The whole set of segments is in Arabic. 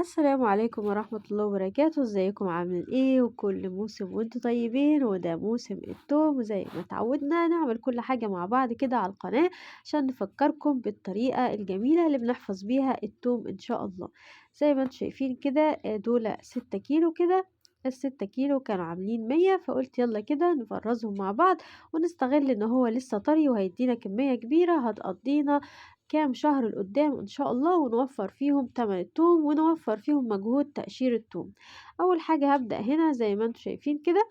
السلام عليكم ورحمة الله وبركاته، ازيكم عاملين ايه؟ وكل موسم وانتم طيبين، وده موسم التوم. وزي ما اتعودنا نعمل كل حاجة مع بعض كده على القناة عشان نفكركم بالطريقة الجميلة اللي بنحفظ بيها التوم ان شاء الله. زي ما انتم شايفين كده دول 6 كيلو كده. ال6 كيلو كانوا عاملين 100، فقلت يلا كده نفرزهم مع بعض ونستغل ان هو لسه طري وهيدينا كمية كبيرة هتقضينا كام شهر لقدام إن شاء الله، ونوفر فيهم تمن التوم ونوفر فيهم مجهود تقشير التوم. أول حاجة هبدأ هنا زي ما انتم شايفين كده.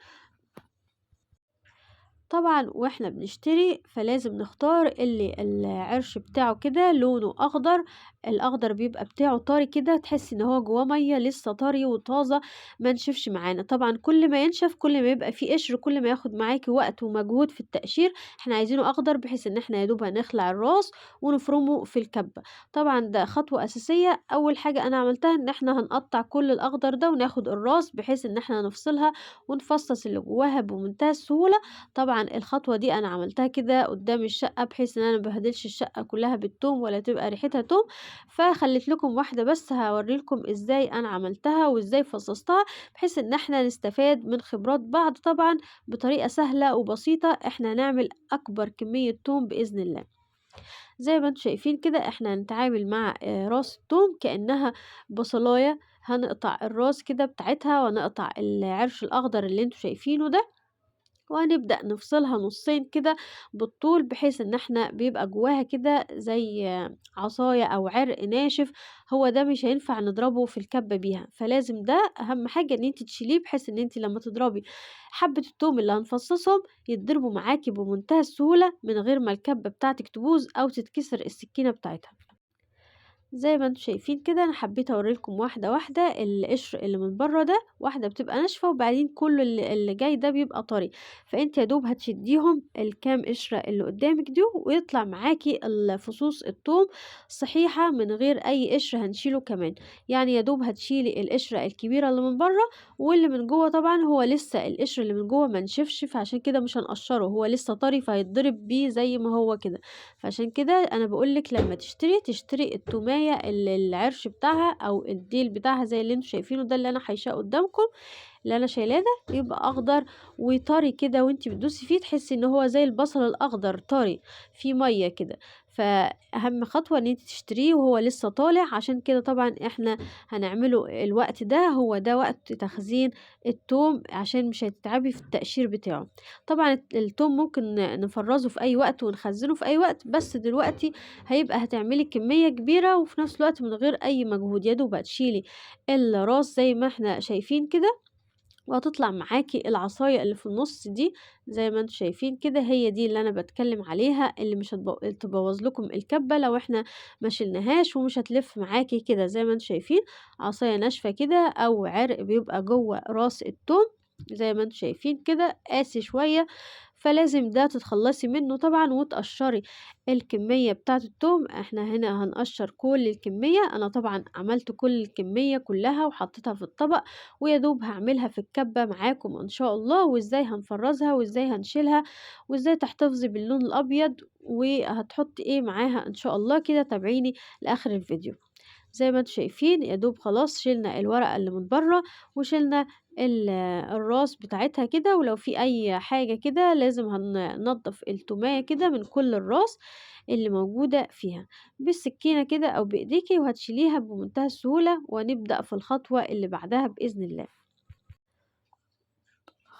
طبعا واحنا بنشتري فلازم نختار اللي العرش بتاعه كده لونه اخضر. الاخضر بيبقى بتاعه طري كده، تحس ان هو جواه ميه لسه طري وطازه، ما نشفش معانا. طبعا كل ما ينشف كل ما يبقى فيه قشر، كل ما ياخد معاكي وقت ومجهود في التقشير. احنا عايزينه اخضر بحيث ان احنا يا دوب هنخلع الراس ونفرمه في الكبه. طبعا ده خطوه اساسيه. اول حاجه انا عملتها ان احنا هنقطع كل الاخضر ده وناخد الراس بحيث ان احنا نفصلها ونفصص اللي جواها بمنتهى السهوله. طبعًا الخطوة دي أنا عملتها كده قدّام الشقة، بحيث إن أنا ما ابهدلش الشقة كلّها بالتوم ولا تبقى ريحتها توم، فخلّيت لكم واحدة بس هاورّي لكم إزاي أنا عملتها وإزاي فصصتها، بحيث إن إحنا نستفاد من خبرات بعض طبعًا بطريقة سهلة وبسيطة، إحنا هنعمل أكبر كمية توم بإذن الله. زي ما أنتم شايفين كده إحنا هنتعامل مع راس التوم كإنها بصلاية، هنقطع الراس كده بتاعتها ونقطع العرش الأخضر اللي أنتم شايفينه ده، وهنبدأ نفصلها نصين كده بالطول، بحيث ان احنا بيبقى جواها كده زي عصاية او عرق ناشف. هو ده مش هينفع نضربه في الكبة بيها، فلازم ده اهم حاجة ان انت تشيليه، بحيث ان انت لما تضربي حبة التوم اللي هنفصصهم يتضربوا معاكي بمنتهى السهولة من غير ما الكبة بتاعتك تبوظ او تتكسر السكينة بتاعتها. زي ما انتم شايفين كده انا حبيت اوريلكم واحده واحده. القشر اللي من بره ده واحده بتبقى ناشفه، وبعدين كل اللي جاي ده بيبقى طري. فانت يا دوب هتشديهم الكام قشره اللي قدامك دي ويطلع معاكي الفصوص الثوم صحيحه من غير اي قشر هنشيله كمان. يعني يا دوب هتشيلي القشره الكبيره اللي من بره، واللي من جوه طبعا هو لسه القشر اللي من جوه ما نشفش، فعشان كده مش هنقشره، هو لسه طري فهيتضرب بيه زي ما هو كده. فعشان كده أنا باقول لِك لمّا تشتري التومية اللي العرش بتاعها أو الديل بتاعها زي اللي أنتم شايفينه ده اللي أنا حايشاه قدّامكم، اللي أنا شايلاه ده يبقى أخضر وطري كده، وأنتِ بتدوسي فيه تحسي إن هو زي البصل الأخضر طري، فيه مَيّة كده. فأهم خطوة إن أنتِ تشتريه وهو لسه طالع، عشان كده طبعًا إحنا هنعمله الوقت ده، هو ده وقت تخزين التوم عشان مش هتتعبي في التقشير بتاعه. طبعًا التوم ممكن نفرّزه في أي وقت ونخزّنه في أي وقت، بس دلوقتي هيبقى هتعملي كمية كبيرة وفي نفس الوقت من غير أي مجهود، يا دوب هتشيلي الراس زي ما إحنا شايفين كده، وهتطلع معاكِ العصاية اللي في النُص دي زي ما أنتم شايفين كده، هي دي اللي أنا باتكلّم عليها، اللي مش تبوّظ لكم الكَبّة لو إحنا ما شيلناهاش، ومش هتلِف معاكِ كده زي ما أنتم شايفين، عصاية ناشفة كده أو عرق بيبقى جوّه راس التوم زي ما أنتم شايفين كده، قاسي شوية، فلازم ده تتخلّصي منّه طبعًا وتقشّري الكمية بتاعة التوم. إحنا هنا هنقشّر كل الكمية، أنا طبعًا عملت كل الكمية كلّها وحطيتها في الطبق، ويا دوب هاعملها في الكبة معاكم إن شاء الله، وإزاي هنفرّزها وإزاي هنشيلها وإزاي تحتفظي باللون الأبيض وهتحطي إيه معاها إن شاء الله كده، تابعيني لآخر الفيديو. زي ما أنتم شايفين يا دوب خلاص شِلنا الورقة اللي من برّه وشِلنا الراس بتاعتها كده، ولو في أي حاجة كده لازم ننضّف التومية كده من كل الراس اللي موجودة فيها بالسكينة كده أو بإيديكِ، وهتشيليها بمنتهى السهولة، ونبدأ في الخطوة اللي بعدها بإذن الله.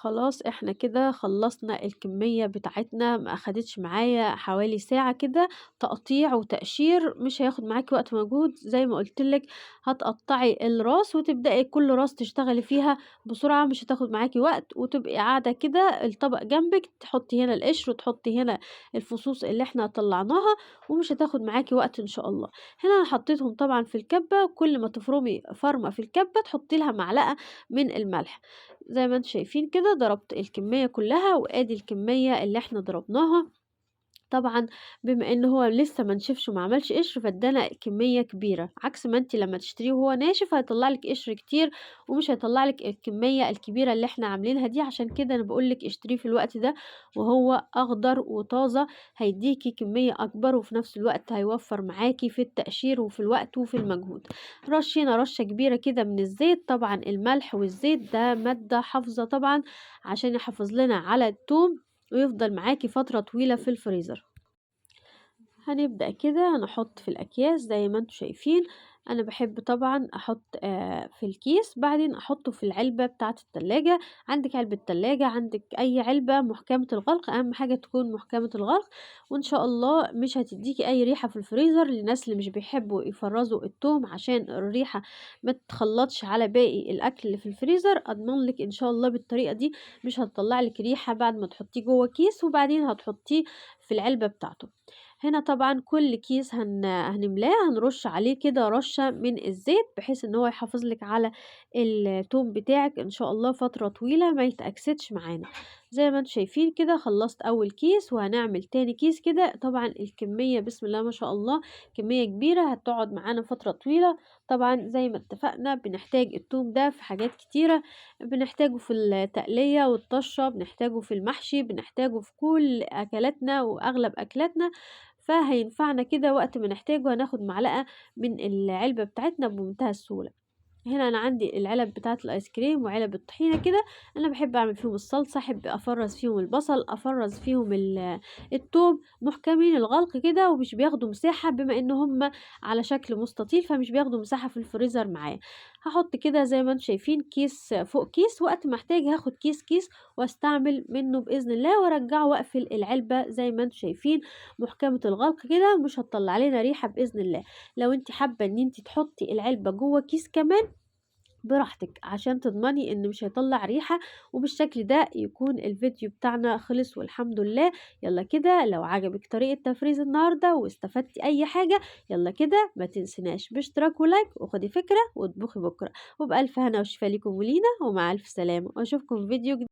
خلاص إحنا كده خلّصنا الكمية بتاعتنا، ما أخدتش معايا حوالي ساعة كده تقطيع وتقشير، مش هياخد معاكِ وقت ومجهود. زي ما قُلت لِك هتقطّعي الراس وتبدئي كل راس تشتغلي فيها بسرعة، مش هتاخد معاكِ وقت، وتبقي قاعدة كده الطبق جنبِك، تحطّي هنا القشر وتحطّي هنا الفصوص اللي إحنا طلّعناها، ومش هتاخد معاكِ وقت إن شاء الله. هنا أنا حطيتهم طبعًا في الكبة، كل ما تفرمي فرمة في الكبة تحطّي لها معلقة من الملح. زي ما أنتم شايفين كده ضربت الكمية كلها، وآدي الكمية اللي إحنا ضربناها طبعًا بما إن هو لسه ما نشفش وما عملش قشر فادّانا كمية كبيرة، عكس ما أنتِ لمّا تشتريه وهو ناشف هيطلّع لِك قشر كتير، ومش هيطلّع لِك الكمية الكبيرة اللي إحنا عاملينها دي، عشان كده أنا باقول لِك اشتريه في الوقت ده وهو أخضر وطازة، هيدّيكِ كمية أكبر وفي نفس الوقت هيوفّر معاكِ في التقشير وفي الوقت وفي المجهود. رشينا رشة كبيرة كده من الزيت، طبعًا الملح والزيت ده مادة حافظة طبعًا عشان يحافظ لنا على التوم ويفضل معاكِ فترة طويلة في الفريزر. هنبدأ كده نحط في الأكياس زي ما انتم شايفين. أنا باحب طبعًا أحط في الكيس، بعدين أحطه في العلبة بتاعة التلاجة. عندِك علبة تلاجة، عندِك أي علبة محكمة الغلق، أهم حاجة تكون محكمة الغلق، وإن شاء الله مش هتديكِ أي ريحة في الفريزر للناس اللي مش بيحبوا يفرّزوا التوم عشان الريحة ما تتخلطش على باقي الأكل اللي في الفريزر. أضمن لِك إن شاء الله بالطريقة دي مش هتطلّع لِك ريحة بعد ما تحطيه جوه كيس وبعدين هتحطيه في العلبة بتاعته. هنا طبعًا كل كيس هنملاه هنرش عليه كده رشة من الزيت، بحيث إن هو يحافظ لِك على التوم بتاعِك إن شاء الله فترة طويلة ما يتأكسدش معانا. زي ما أنتم شايفين كده خلّصت أول كيس وهنعمل تاني كيس كده، طبعًا الكمية بسم الله ما شاء الله كمية كبيرة هتقعد معانا فترة طويلة. طبعًا زي ما اتفقنا بنحتاج التوم ده في حاجات كتيرة، بنحتاجه في التقلية والطشة، بنحتاجه في المحشي، بنحتاجه في كل أكلاتنا وأغلب أكلاتنا. فهينفعنا كده وقت ما نحتاجه هناخد معلقة من العلبة بتاعتنا بمنتهى السهولة. هنا أنا عندي العلب بتاعة الآيس كريم وعلب الطحينة كده، أنا باحب أعمل فيهم الصلصة، أحب أفرّز فيهم البصل، أفرّز فيهم التوم، محكمين الغلق كده ومش بياخدوا مساحة بما إن هُم على شكل مستطيل، فمش بياخدوا مساحة في الفريزر معايا. هاحط كده زي ما أنتم شايفين كيس فوق كيس، وقت ما أحتاج هاخد كيس واستعمل منه بإذن الله وأرجّعه وأقفل العلبة زي ما أنتم شايفين محكمة الغلق كده، مش هتطلّع لنا ريحة بإذن الله. لو أنتِ حابة إن أنتِ تحطي العلبة جوه كيس كمان براحتك عشان تضمني إن مش هيطلّع ريحة، وبالشكل ده يكون الفيديو بتاعنا خلص والحمد لله. يالّا كده لو عجبِك طريقة تفريز النهارده واستفدتِ أي حاجة، يالّا كده ما تنسيناش باشتراك ولايك وخدي فكرة واطبخي بكرة، وبألف هنا وشفا ليكم ولينا ومع ألف سلامة، وأشوفكم في فيديو